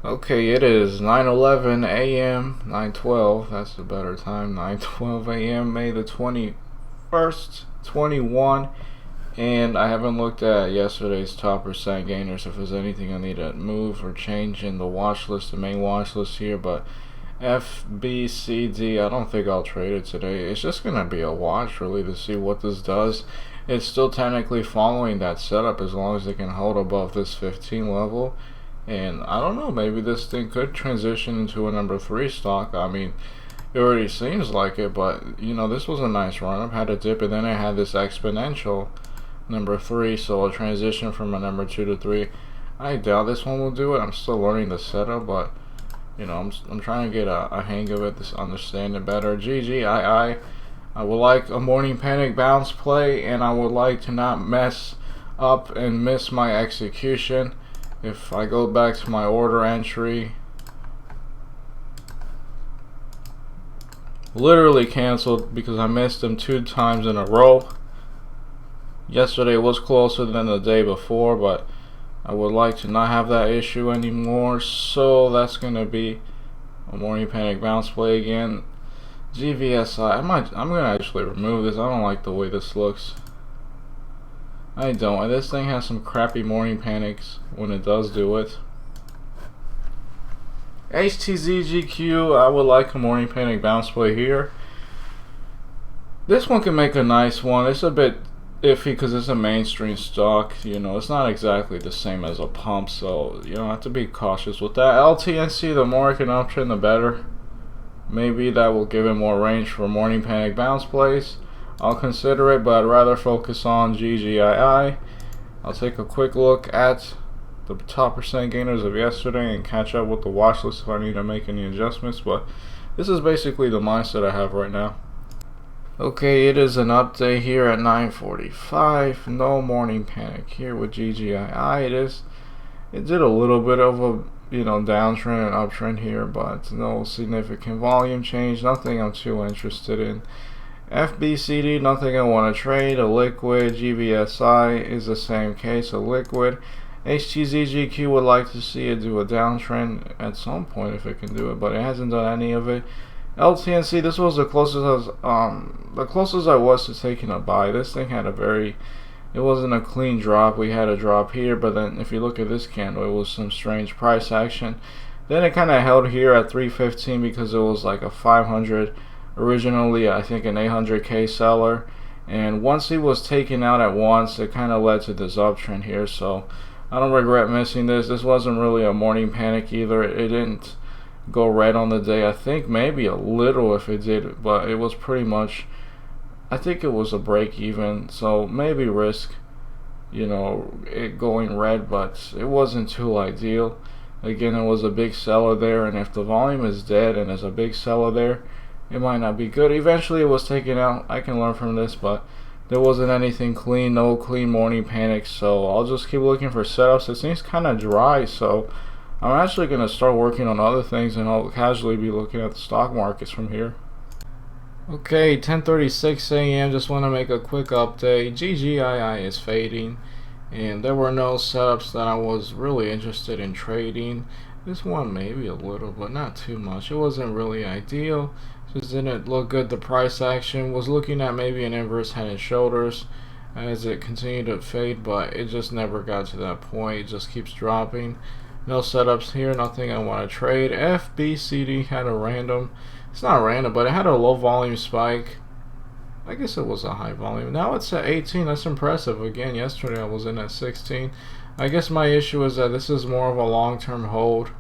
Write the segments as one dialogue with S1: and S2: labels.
S1: Okay, it is 9:11 a.m. 9:12. That's the better time. 9:12 a.m. May the 21st, 21. And I haven't looked at yesterday's top percent gainers if there's anything I need to move or change in the watch list, the main watch list here. But FBCD, I don't think I'll trade it today. It's just gonna be a watch really to see what this does. It's still technically following that setup as long as it can hold above this 15 level. And I don't know, maybe this thing could transition into a number 3 stock. I mean, it already seems like it, but you know, this was a nice run up, had a dip, and then it had this exponential number 3, so a transition from a number 2 to 3. I doubt this one will do it. I'm still learning the setup, but you know, I'm trying to get a hang of it, to understand it better. I would like a morning panic bounce play, and I would like to not mess up and miss my execution. If I go back to my order entry, literally canceled because I missed them 2 times in a row. Yesterday was closer than the day before, but I would like to not have that issue anymore. So that's gonna be a morning panic bounce play again. GVSI, I'm gonna actually remove this. I don't like the way this looks. I don't. And this thing has some crappy morning panics when it does do it. HTZGQ, I would like a morning panic bounce play here. This one can make a nice one. It's a bit iffy because it's a mainstream stock. You know, it's not exactly the same as a pump, so you don't have to be cautious with that. LTNC, the more it can uptrend, the better. Maybe that will give it more range for morning panic bounce plays. I'll consider it, but I'd rather focus on GGII. I'll take a quick look at the top percent gainers of yesterday and catch up with the watch list if I need to make any adjustments, but this is basically the mindset I have right now. Okay, it is an update here at 9:45. No morning panic here with GGII. It did a little bit of a downtrend and uptrend here, but no significant volume change. Nothing I'm too interested in. FBCD, nothing I want to trade. A liquid. GVSI is the same case, a liquid. HTZGQ would like to see it do a downtrend at some point if it can do it, but it hasn't done any of it. LTNC, this was the closest I was to taking a buy. This thing had it wasn't a clean drop. We had a drop here, but then if you look at this candle, it was some strange price action. Then it kind of held here at 315 because it was like a 500. Originally, I think an 800K seller, and once he was taken out at once, it kind of led to this uptrend here. So I don't regret missing this. This wasn't really a morning panic either. It didn't go red on the day. I think maybe a little if it did, but it was pretty much, I think it was a break even. So maybe risk, it going red, but it wasn't too ideal. Again, it was a big seller there, and if the volume is dead and there's a big seller there, it might not be good. Eventually it was taken out. I can learn from this, but there wasn't anything clean, no clean morning panics, so I'll just keep looking for setups. It seems kind of dry, so I'm actually going to start working on other things, and I'll casually be looking at the stock markets from here. Okay, 10:36 a.m. Just want to make a quick update. GGII is fading, and there were no setups that I was really interested in trading. This one maybe a little, but not too much. It wasn't really ideal. Just didn't look good. The price action was looking at maybe an inverse head and shoulders as it continued to fade, but it just never got to that point. It just keeps dropping. No setups here, nothing I want to trade. FBCD had a random, it's not random, but it had a low volume spike. I guess it was a high volume. Now it's at 18. That's impressive. Again, yesterday I was in at 16. I guess my issue is that this is more of a long-term hold.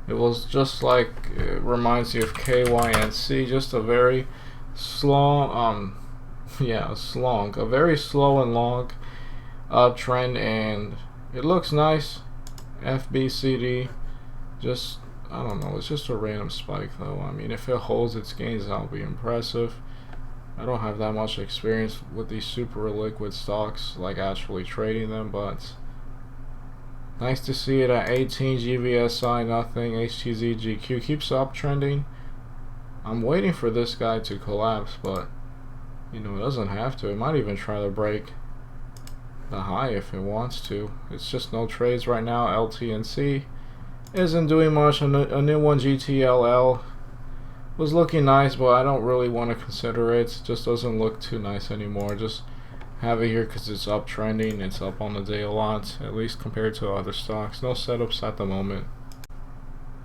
S1: It was just like, it reminds you of KYNC, just a very slow, a very slow and long uptrend, and it looks nice. FBCD, just, I don't know, it's just a random spike though. I mean, if it holds its gains, that'll be impressive. I don't have that much experience with these super liquid stocks, like actually trading them, but nice to see it at 18. GVSI, nothing. HTZGQ keeps uptrending. I'm waiting for this guy to collapse, but it doesn't have to. It might even try to break the high if it wants to. It's just no trades right now. LTNC, isn't doing much. A new one, GTLL, was looking nice, but I don't really want to consider it. It just doesn't look too nice anymore. Just have it here because it's uptrending. It's up on the day a lot, at least compared to other stocks. No setups at the moment.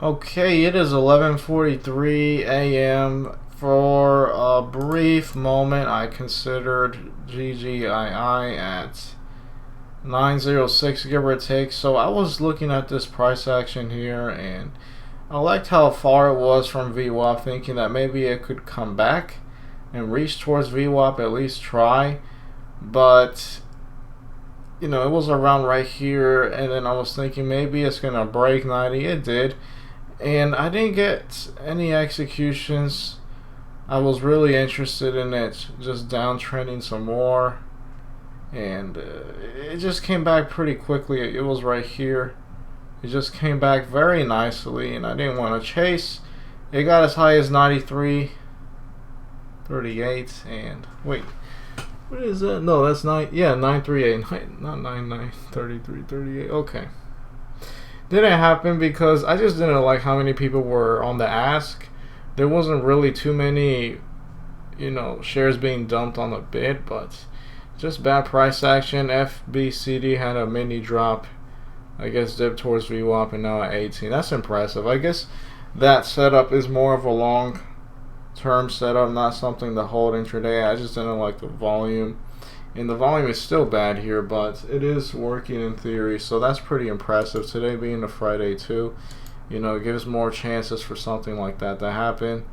S1: Okay, it is 11:43 a.m. For a brief moment, I considered GGII at 906, give or take. So I was looking at this price action here, and I liked how far it was from VWAP, thinking that maybe it could come back and reach towards VWAP, at least try. But you know, it was around right here, and then I was thinking maybe it's gonna break 90. It did, and I didn't get any executions. I was really interested in it just downtrending some more, and it just came back pretty quickly. It was right here. It just came back very nicely, and I didn't want to chase. It got as high as 93.38, and wait, what is that? No, that's 938, not 99.33.38. Okay, didn't happen because I just didn't like how many people were on the ask. There wasn't really too many, you know, shares being dumped on the bid, but just bad price action. FBCD had a mini drop, I guess dipped towards VWAP, and now at 18. That's impressive. I guess that setup is more of a long term setup, not something to hold intraday. I just didn't like the volume, and the volume is still bad here, but it is working in theory, so that's pretty impressive. Today being a Friday too, you know, it gives more chances for something like that to happen.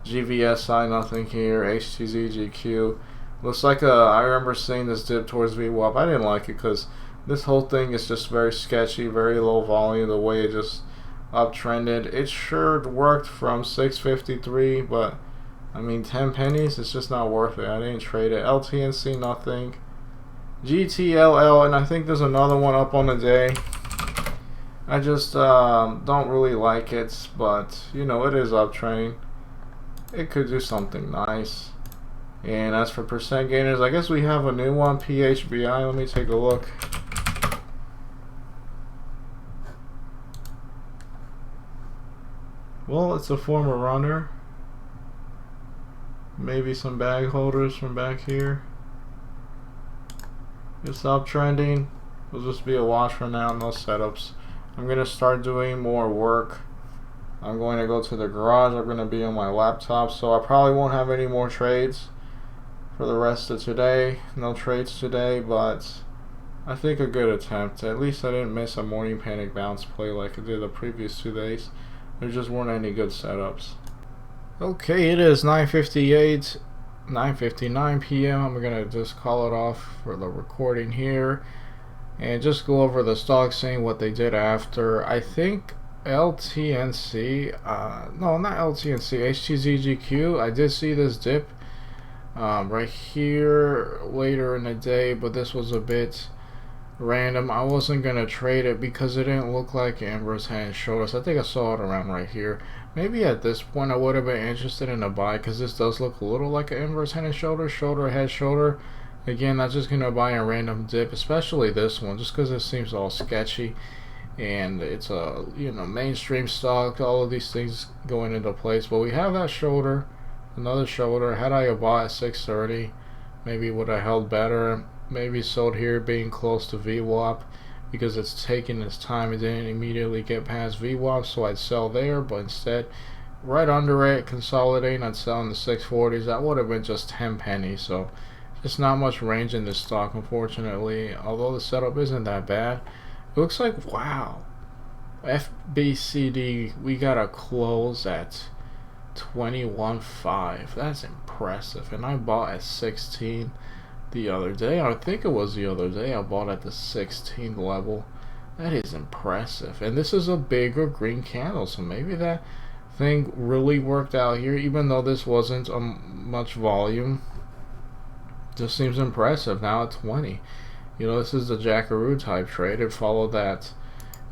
S1: GVSI, nothing here. HTZ, GQ. Looks like I remember seeing this dip towards VWAP. I didn't like it because this whole thing is just very sketchy, very low volume, the way it just uptrended. It sure worked from 653, but I mean 10 pennies, it's just not worth it. I didn't trade it. LTNC, nothing. GTLL, and I think there's another one up on the day. I just don't really like it, but you know, it is uptrending. It could do something nice. And as for percent gainers, I guess we have a new one, PHBI. Let me take a look. Well, it's a former runner. Maybe some bag holders from back here. It's uptrending. It'll just be a watch for now, no setups. I'm going to start doing more work. I'm going to go to the garage. I'm going to be on my laptop, so I probably won't have any more trades for the rest of today. No trades today, but I think a good attempt. At least I didn't miss a morning panic bounce play like I did the previous 2 days. There just weren't any good setups. Okay, it is 9:58, 9:59 p.m. I'm going to just call it off for the recording here and just go over the stocks, saying what they did after. I think LTNC, no, not LTNC, HTZGQ, I did see this dip right here later in the day, but this was a bit random. I wasn't going to trade it because it didn't look like Amber's hand showed us. I think I saw it around right here. Maybe at this point I would have been interested in a buy because this does look a little like an inverse head and shoulder, shoulder, head, shoulder. Again, not just going to buy a random dip, especially this one, just because it seems all sketchy. And it's a, you know, mainstream stock, all of these things going into place. But we have that shoulder, another shoulder. Had I bought at 630, maybe would have held better. Maybe sold here being close to VWAP because it's taking its time. It didn't immediately get past VWAP, so I'd sell there, but instead right under it, consolidating, I'd sell in the 640s. That would have been just 10 pennies, so just not much range in this stock, unfortunately, although the setup isn't that bad. It looks like, wow, FBCD, we got a close at 21.5. That's impressive, and I bought at 16 the other day. I think it was the other day I bought at the 16th level. That is impressive, and this is a bigger green candle, so maybe that thing really worked out here, even though this wasn't much volume. Just seems impressive. Now at 20, you know, this is the jackaroo type trade. It followed that,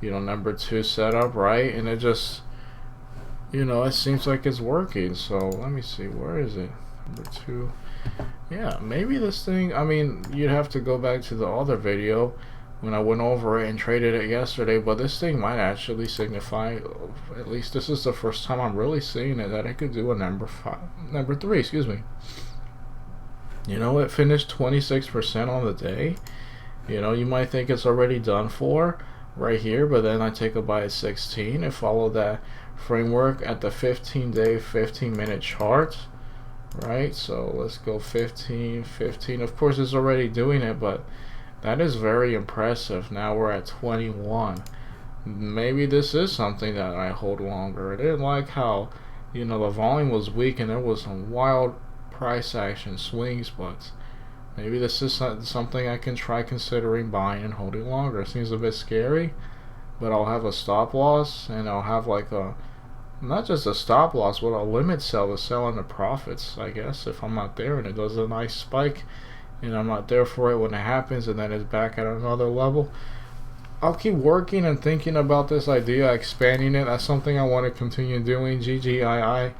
S1: you know, number 2 setup, right? And it just, you know, it seems like it's working. So let me see, where is it? Number 2. Yeah, maybe this thing, I mean, you'd have to go back to the other video, when I went over it and traded it yesterday, but this thing might actually signify, at least this is the first time I'm really seeing it, that it could do a number 3, excuse me. You know, it finished 26% on the day. You know, you might think it's already done for right here, but then I take a buy at 16 and follow that framework at the 15-day, 15-minute chart, right? So let's go 15, 15. Of course, it's already doing it, but that is very impressive. Now we're at 21. Maybe this is something that I hold longer. I didn't like how, you know, the volume was weak and there was some wild price action swings, but maybe this is something I can try considering buying and holding longer. It seems a bit scary, but I'll have a stop loss, and I'll have like a, not just a stop loss, but a limit sell to sell into profits, I guess, if I'm not there and it does a nice spike and I'm not there for it when it happens and then it's back at another level. I'll keep working and thinking about this idea, expanding it. That's something I want to continue doing. GGII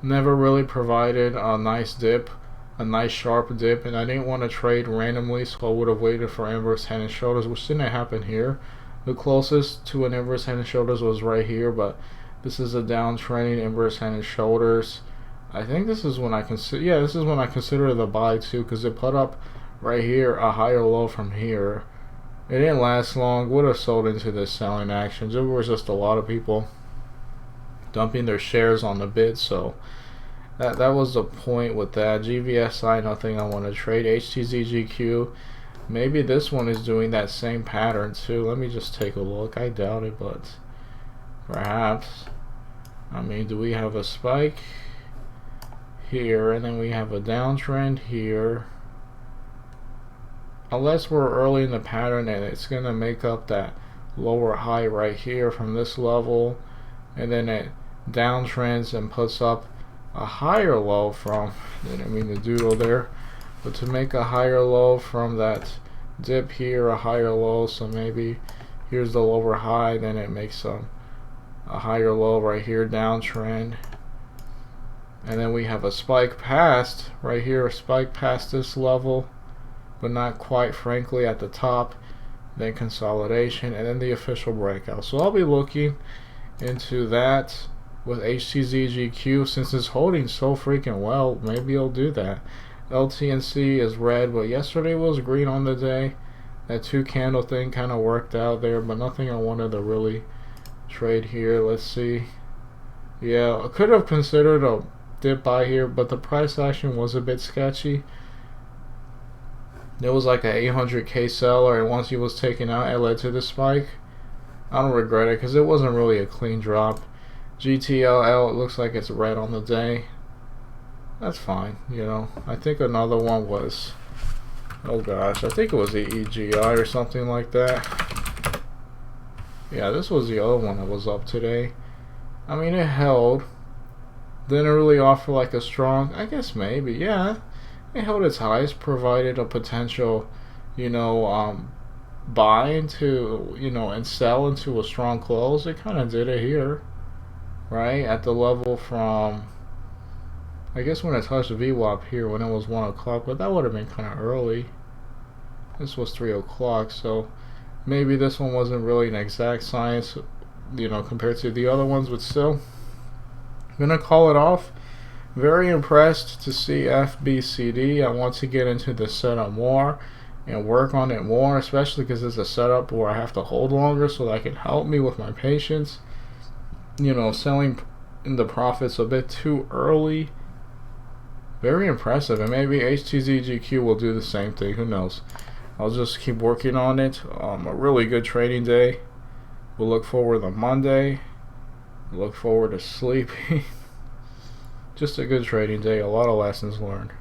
S1: never really provided a nice dip, a nice sharp dip, and I didn't want to trade randomly, so I would have waited for inverse head and shoulders, which didn't happen here. The closest to an inverse head and shoulders was right here, but this is a downtrending inverse head and shoulders. I think this is when I consider, yeah, this is when I consider the buy too, because it put up right here a higher low from here. It didn't last long. Would have sold into this selling action. There was just a lot of people dumping their shares on the bid, so that was the point with that. GVSI, nothing I want to trade. HTZGQ, maybe this one is doing that same pattern too. Let me just take a look. I doubt it, but perhaps. I mean, do we have a spike here, and then we have a downtrend here? Unless we're early in the pattern and it's going to make up that lower high right here from this level, and then it downtrends and puts up a higher low from, I didn't mean to doodle there, but to make a higher low from that dip here, a higher low, so maybe here's the lower high, then it makes a higher low right here, downtrend, and then we have a spike past right here, a spike past this level, but not quite, frankly, at the top, then consolidation, and then the official breakout. So I'll be looking into that with HTZGQ, since it's holding so freaking well. Maybe I'll do that. LTNC is red, but yesterday was green on the day. That 2 candle thing kind of worked out there, but nothing I wanted to really trade here. Let's see. Yeah, I could have considered a dip buy here, but the price action was a bit sketchy. There was like an 800k seller, and once he was taken out, it led to the spike. I don't regret it because it wasn't really a clean drop. GTLL, it looks like it's red on the day. That's fine, you know. I think another one was, oh gosh, I think it was the EGI or something like that. Yeah, this was the other one that was up today. I mean, it held. Didn't really offer like a strong, I guess maybe, yeah. It held its highs, provided a potential, you know, buy into, you know, and sell into a strong close. It kind of did it here, right? At the level from, I guess when it touched VWAP here when it was 1 o'clock, but that would have been kind of early. This was 3 o'clock, so maybe this one wasn't really an exact science, you know, compared to the other ones, but still, I'm gonna call it off. Very impressed to see FBCD. I want to get into the setup more and work on it more, especially because it's a setup where I have to hold longer, so that can help me with my patience. You know, selling in the profits a bit too early. Very impressive, and maybe HTZGQ will do the same thing. Who knows? I'll just keep working on it. A really good trading day. We'll look forward to Monday. Look forward to sleeping. Just a good trading day. A lot of lessons learned.